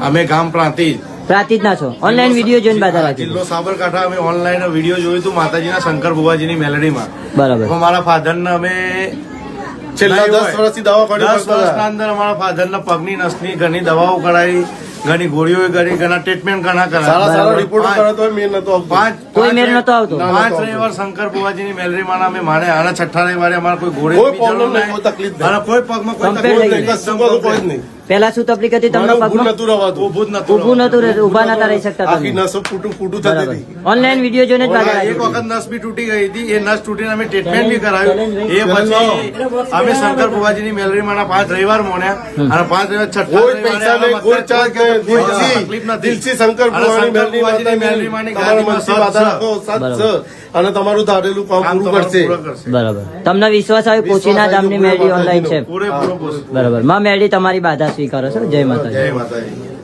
અમે ગામ પ્રાંતિજ ના છો. ઓનલાઈન વિડીયો જોઈને બાધા રાખી. જિલ્લો સાબરકાંઠા. અમે ઓનલાઈન વિડીયો જોયું હતું માતાજીના શંકર ભુવાજીની મેલડીમાં. બરાબર. મારા ફાધરને અમે છેલ્લા 10 વર્ષથી દવા કરી. 10 વર્ષના અંદર અમારા ફાધરના પગની નસની ઘણી દવાઓ કરાવી, ઘણી ગોળીઓ કરી, ઘણા ટ્રીટમેન્ટ ઘણા કરાયા. સારા રિપોર્ટ કરાતો મેર નતો આવતો. કોઈ મેર નતો આવતો. 5 રવિવાર શંકર ભુવાજીની મેલડીમાં અમે મારે આના 6ઠ્ઠા રવિવારે અમારે કોઈ ગોળી કોઈ પ્રોબ્લેમ નહીં, કોઈ તકલીફ નહીં, કોઈ પગમાં કોઈ તકલીફ નહીં. પેલા શું તકલીફ હતી તમને? ઉભું નતું રહેતું, ઉભા નતા રહી શકતા. આખી નસો ફૂટું થતી હતી. ઓનલાઈન વિડીયો જોઈને જ બાધા રાખી. એક વખત નસ બી તૂટી ગઈ હતી. એ નસ તૂટીને અમે ટ્રીટમેન્ટ બી કરાવ્યું. એ પછી અમે શંકર ભુવાજીની મેલડીમાં 5 રવિવાર મોન્યા અને 5 રવિવાર 6ઠ્ઠા રવિવારે કોઈ ચાર્જ તકલીફ નથી. દિલથી શંકર ભુવાજીની મેલડીમાં અને તમારું ધારેલું કામ પૂરું કરશે. બરાબર. તમને વિશ્વાસ આવે પોચીના ધામની મેલડી ઓનલાઈન છે? બરાબર. માં મેલડી તમારી બાધા સ્વીકારો છો. જય માતાજી. જય માતાજી.